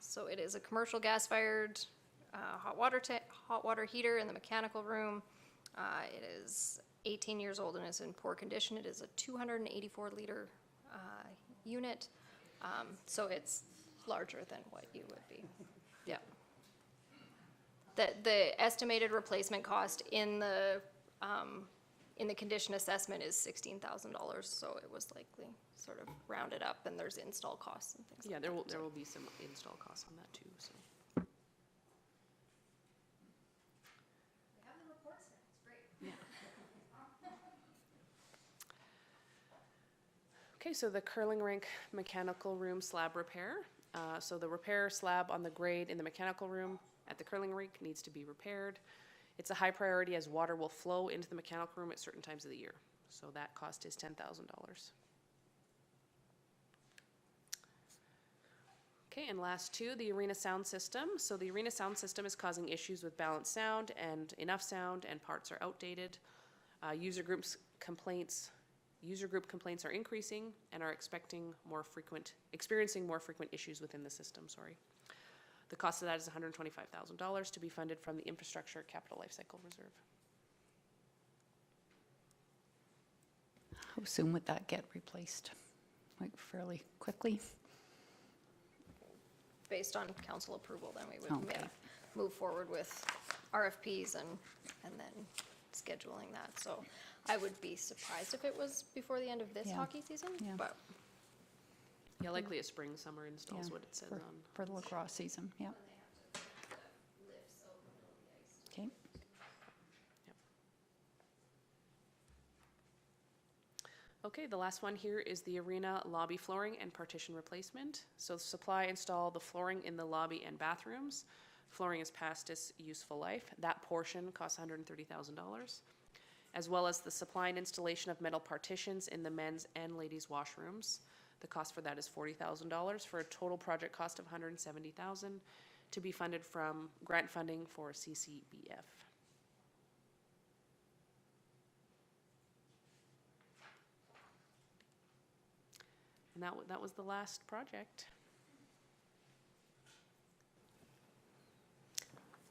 So it is a commercial gas-fired hot water heater in the mechanical room. It is 18 years old and is in poor condition. It is a 284-liter unit, so it's larger than what you would be. Yeah. The estimated replacement cost in the condition assessment is $16,000, so it was likely sort of rounded up, and there's install costs and things Yeah, like there that. will be some install costs on that too, so. We have the reports now, it's great. Okay, so the curling rink mechanical room slab repair. So the repair slab on the grade in the mechanical room at the curling rink needs to be repaired. It's a high priority as water will flow into the mechanical room at certain times of the year. So that cost is $10,000. Okay, and last two, the arena sound system. So the arena sound system is causing issues with balanced sound and enough sound, and parts are outdated. User group complaints are increasing and are experiencing more frequent issues within the system, sorry. The cost of that is $125,000 to be funded from the Infrastructure Capital Lifecycle Reserve. How soon would that get replaced? Like fairly quickly? Based on council approval, then we would Okay. move forward with RFPs and then scheduling that. So I would be surprised if it was before the end of this Yeah. hockey season, Yeah. but Yeah, likely a spring, summer install is Yeah, what it says for- on. For the lacrosse season, yeah. Okay, Okay, the last one here is the arena lobby flooring and partition replacement. So supply, install the flooring in the lobby and bathrooms. Flooring is past its useful life. That portion costs $130,000. As well as the supply and installation of metal partitions in the men's and ladies' washrooms. The cost for that is $40,000 for a total project cost of $170,000 to be funded from grant funding for CCBF. And that was the last project.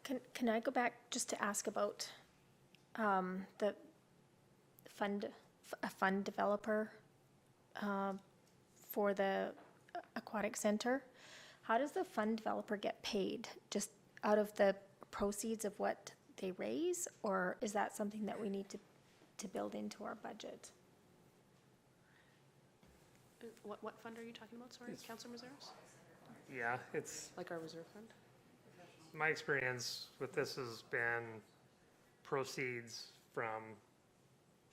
Can I go back just to ask about the fund developer for the aquatic center? How does the fund developer get paid? Just out of the proceeds of what they raise, or is that something that we need to build into our budget? What fund are you talking about, sorry? Council reserves? Yeah, it's, Like our reserve fund? my experience with this has been proceeds from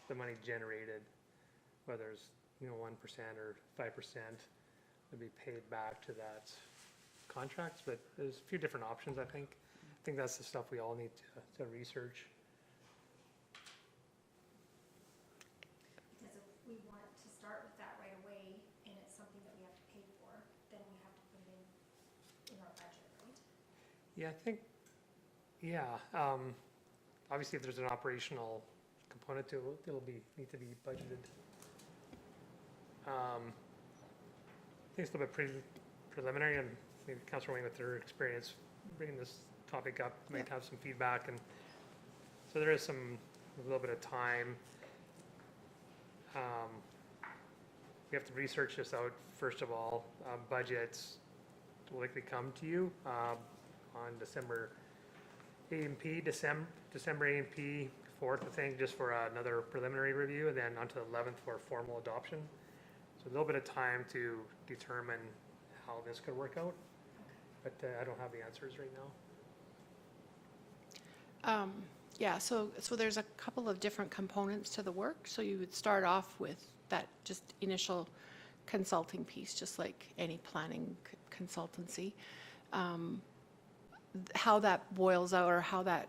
the money generated, whether it's, 1% or 5% would be paid back to that contracts, but there's a few different options, I think. I think that's the stuff we all need to research. Because if we want to start with that right away, and it's something that we have to pay for, then Yeah, I think, yeah, obviously if there's an operational component to it, it'll need to be budgeted. I think it's a little bit preliminary, and maybe Councilor Wayne, with their experience bringing this topic up, might have some feedback, and so there is a little bit of time. We have to research this out, first of all. Budgets will likely come to you on December A&P, December A&P 4th, I think, just for another preliminary review, and then onto the 11th for formal adoption. So a little bit of time to determine how this could work out, but I don't have the answers right now. Yeah, so there's a couple of different components to the work. So you would start off with that just initial consulting piece, just like any planning consultancy. How that boils out or how that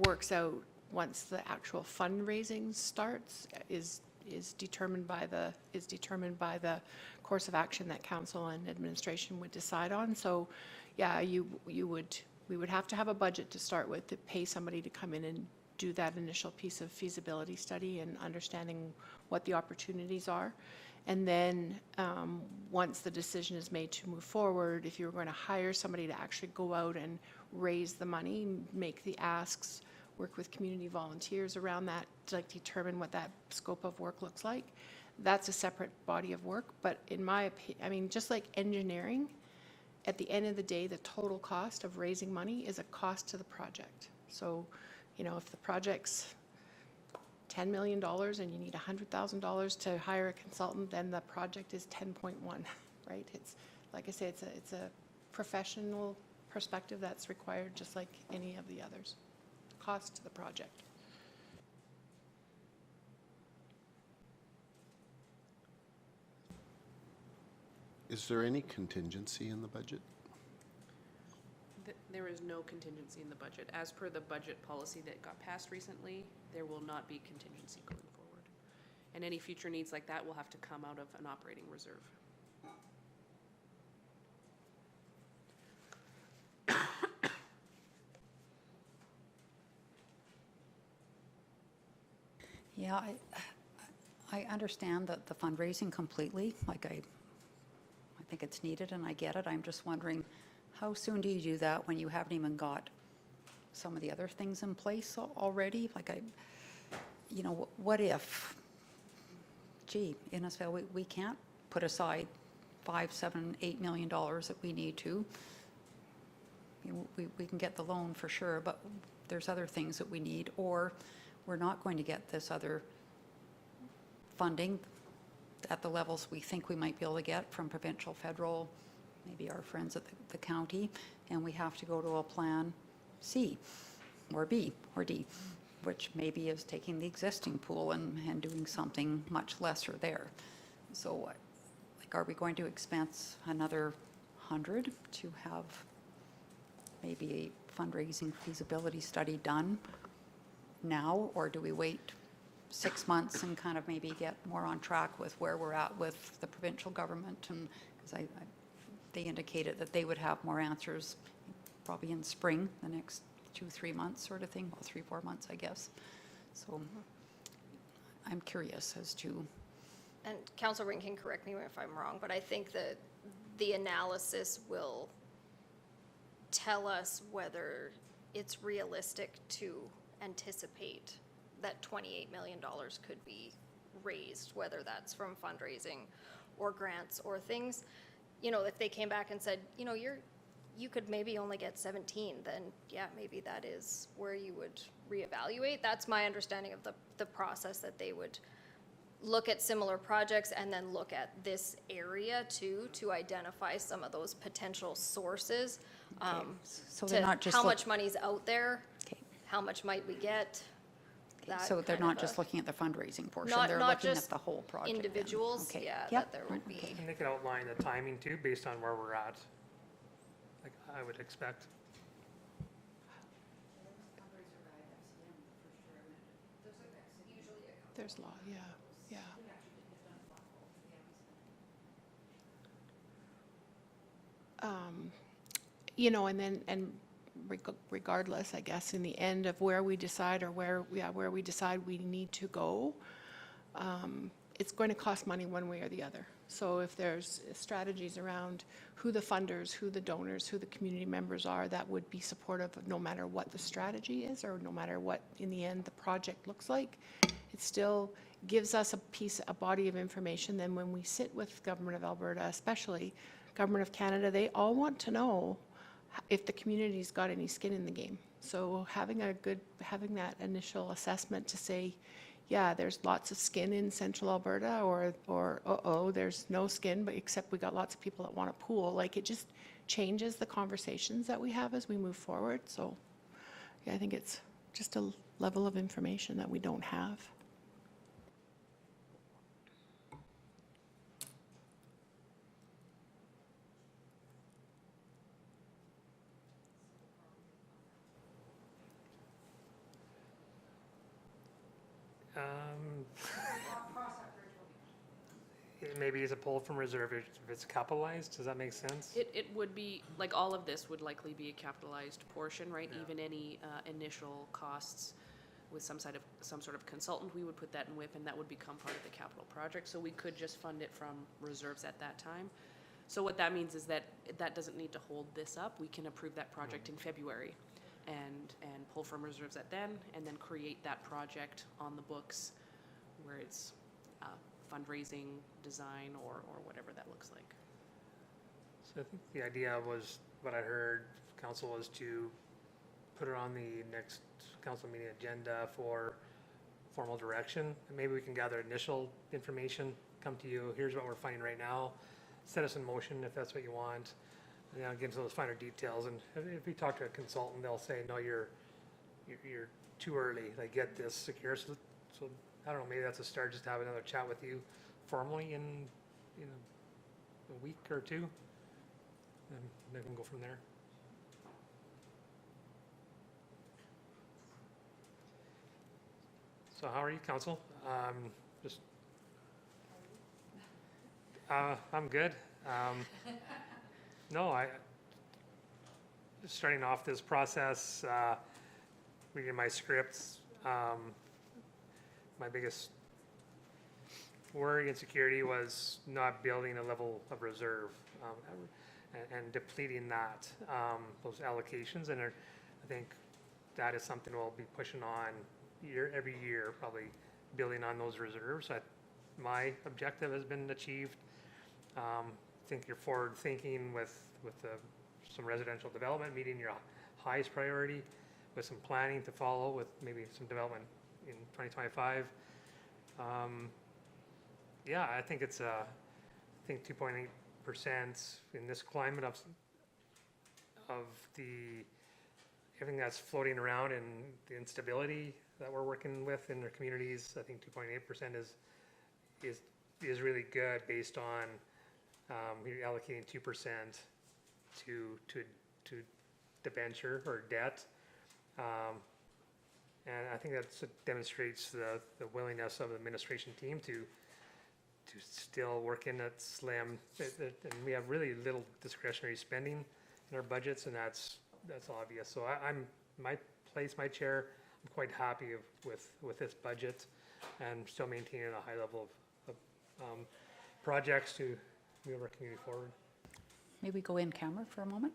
works out once the actual fundraising starts is determined by the course of action that council and administration would decide on. So, yeah, we would have to have a budget to start with to pay somebody to come in and do that initial piece of feasibility study and understanding what the opportunities are. And then once the decision is made to move forward, if you're going to hire somebody to actually go out and raise the money, make the asks, work with community volunteers around that to like determine what that scope of work looks like, that's a separate body of work. But in my opinion, I mean, just like engineering, at the end of the day, the total cost of raising money is a cost to the project. So, you know, if the project's $10 million and you need $100,000 to hire a consultant, then the project is 10.1, right? It's, like I say, it's a professional perspective that's required just like any of the others. Cost to the project. Is there any contingency in the budget? There is no contingency in the budget. As per the budget policy that got passed recently, there will not be contingency going forward. And any future needs like that will have to come out of an operating reserve. Yeah, I understand that the fundraising completely, like I think it's needed and I get it. I'm just wondering, how soon do you do that when you haven't even got some of the other things in place already? Like you know, what if, gee, Innisfail, we can't put aside $5, $7, $8 million that we need to. You know, we can get the loan for sure, but there's other things that we need, or we're not going to get this other funding at the levels we think we might be able to get from provincial, federal, maybe our friends at the county, and we have to go to a plan C or B or D, which maybe is taking the existing pool and doing something much lesser there. So like, are we going to expense another 100 to have maybe a fundraising feasibility study done now, or do we wait 6 months and kind of maybe get more on track with where we're at with the provincial government? And because they indicated that they would have more answers probably in spring, the next 2-3 months sort of thing, well, 3-4 months, I guess. So I'm curious as to. And Councilor Ring can correct me if I'm wrong, but I think that the analysis will tell us whether it's realistic to anticipate that $28 million could be raised, whether that's from fundraising or grants or things. You know, if they came back and said, you know, you could maybe only get 17, then yeah, maybe that is where you would reevaluate. That's my understanding of the process, that they would look at similar projects and then look at this area too, to identify some of those potential sources. So they're not just how much money's out there, Okay. how much might we get. that So they're kind not of just looking at the fundraising portion, Not- they're not looking at just the whole project then. individuals, Okay. yeah, Yep. that there would be. And they could outline the timing too, based on where we're at, like I would expect. There's law, yeah, yeah. You know, and regardless, I guess, in the end of where we decide or where we decide we need to go, it's going to cost money one way or the other. So if there's strategies around who the funders, who the donors, who the community members are, that would be supportive of no matter what the strategy is or no matter what, in the end, the project looks like, it still gives us a body of information. Then when we sit with Government of Alberta, especially Government of Canada, they all want to know if the community's got any skin in the game. So having that initial assessment to say, yeah, there's lots of skin in central Alberta, or uh-oh, there's no skin, but except we got lots of people that want a pool. Like, it just changes the conversations that we have as we move forward. So yeah, I think it's just a level of information that we don't have. Maybe it's a pull from reserve if it's capitalized, does that make sense? It would be, like, all of this would likely be a capitalized portion, right? Even any initial costs with some sort of consultant, we would put that in WIP, and that would become part of the capital project. So we could just fund it from reserves at that time. So what that means is that that doesn't need to hold this up. We can approve that project in February and pull from reserves at then, and then create that project on the books where it's fundraising, design, or whatever that looks like. So I think the idea was, what I heard, council, was to put it on the next council meeting agenda for formal direction. And maybe we can gather initial information, come to you, here's what we're finding right now, set us in motion if that's what you want, and then get into those finer details. And if we talk to a consultant, they'll say, no, you're too early, like, get this secure. So I don't know, maybe that's a start, just to have another chat with you formally in a week or two, and then we can go from there. So how are you, council? I'm good. No, just starting off this process, reading my scripts, my biggest worry and insecurity was not building a level of reserve and depleting that, those allocations. And I think that is something we'll be pushing on every year, probably building on those reserves. My objective has been achieved. I think you're forward thinking with some residential development, meeting your highest priority, with some planning to follow, with maybe some development in 2025. Yeah, I think it's 2.8% in this climate of everything that's floating around and the instability that we're working with in their communities. I think 2.8% is really good, based on you're allocating 2% to debenture or debt. And I think that demonstrates the willingness of the administration team to still work in that slim, and we have really little discretionary spending in our budgets, and that's obvious. So my chair, I'm quite happy with this budget, and still maintaining a high level of projects to move our community forward. May we go in camera for a moment?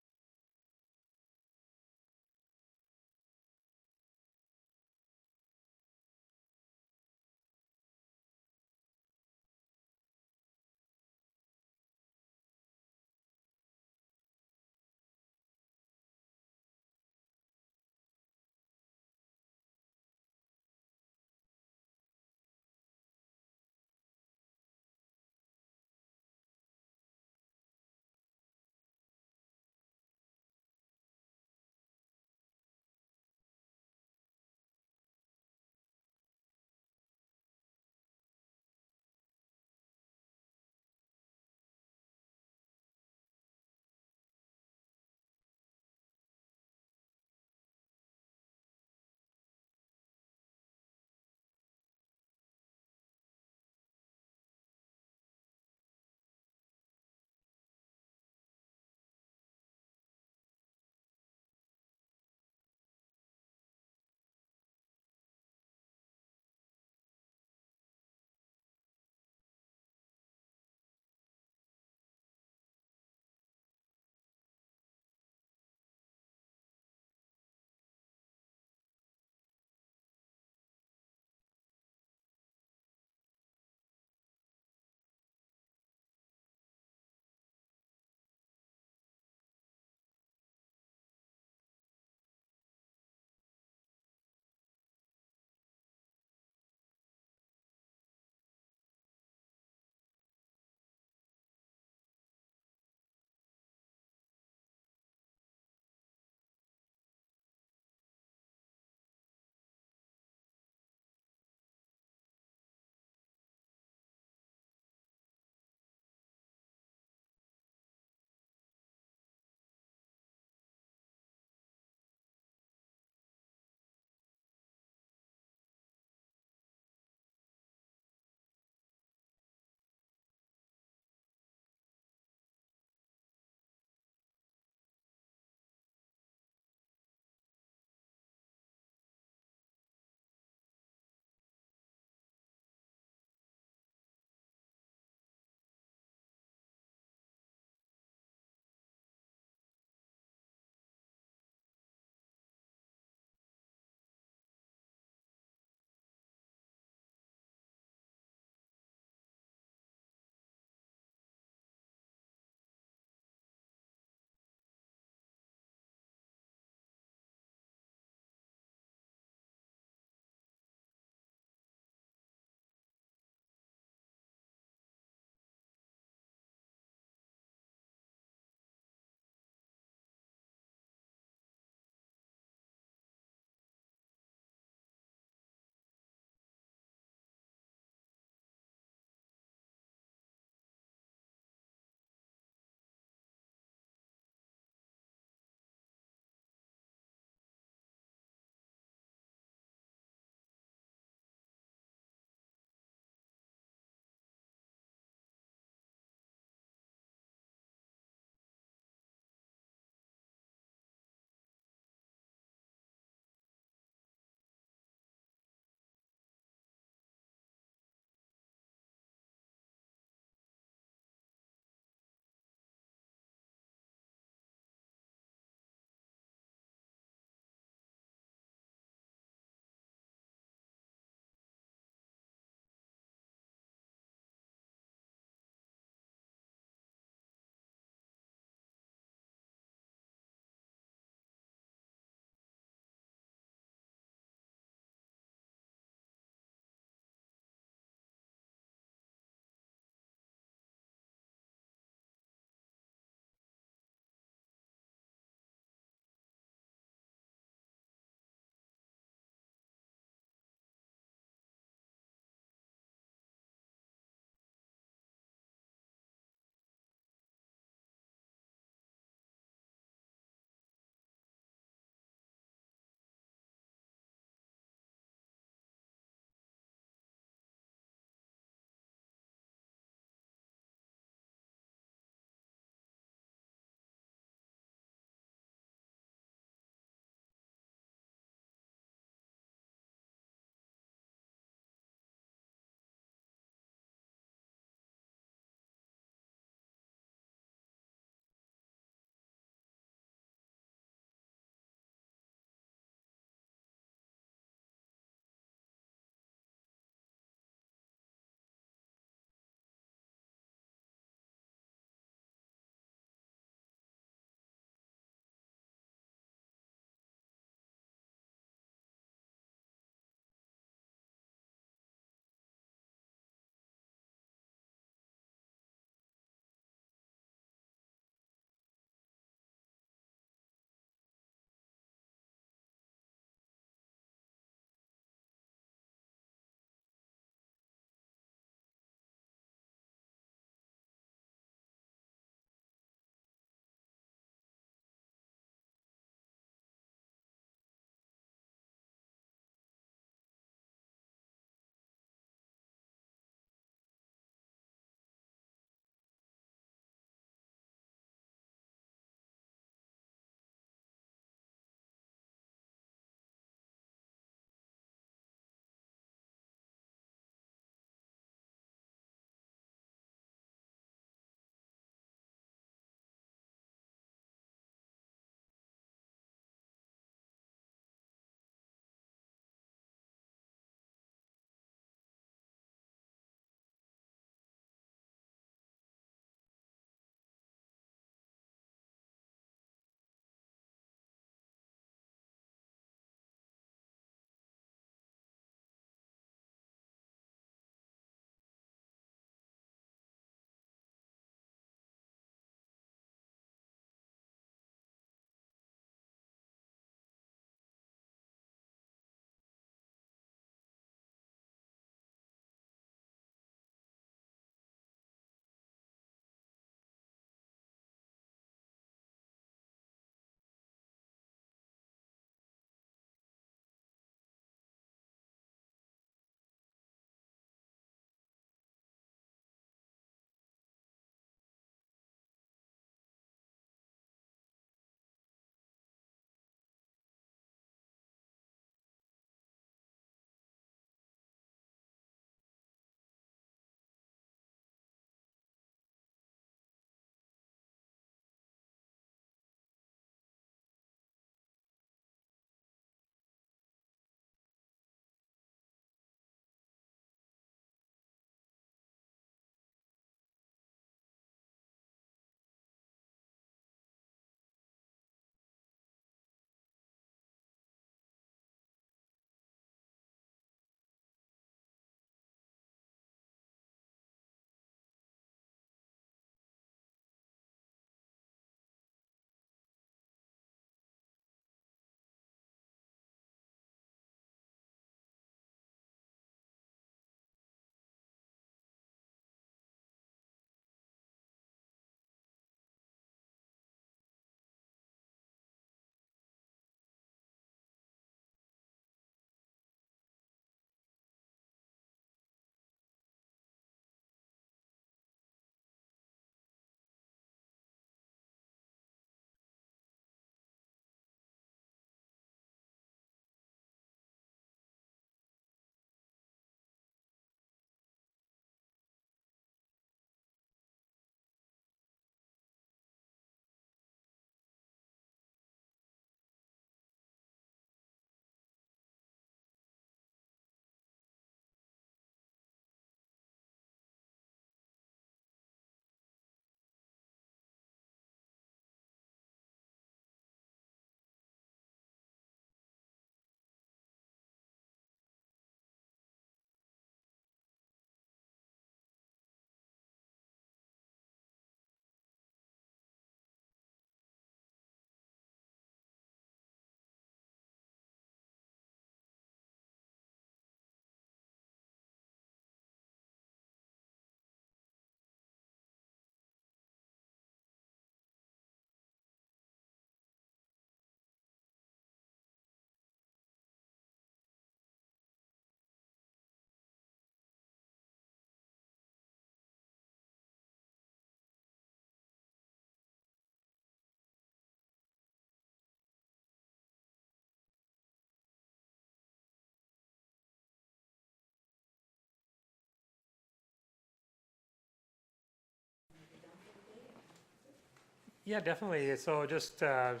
Yeah, definitely. So just for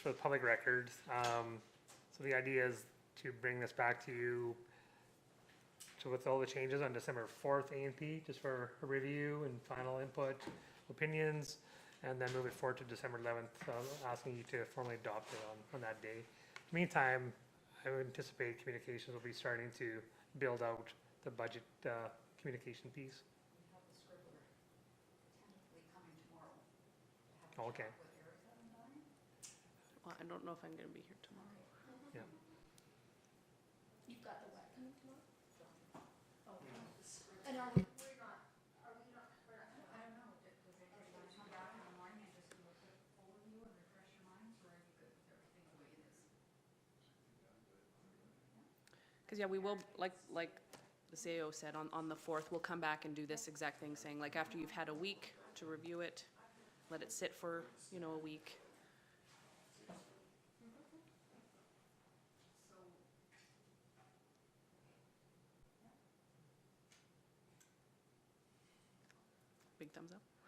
the public record, so the idea is to bring this back to you, so with all the changes on December 4th, A and P, just for a review and final input, opinions, and then move it forward to December 11th, asking you to formally adopt it on that day. Meantime, I would anticipate communications will be starting to build out the budget communication piece. Okay, Well, I don't know if I'm gonna be here tomorrow. yeah. You've got the what coming tomorrow? And are we not, I don't know, does anybody want to come back in the morning and just do a quick overview and refresh your minds, or are you good with everything the way it is? Because, yeah, we will, like the CAO said, on the 4th, we'll come back and do this exact thing, saying, like, after you've had a week to review it, let it sit for, a week. Big thumbs up.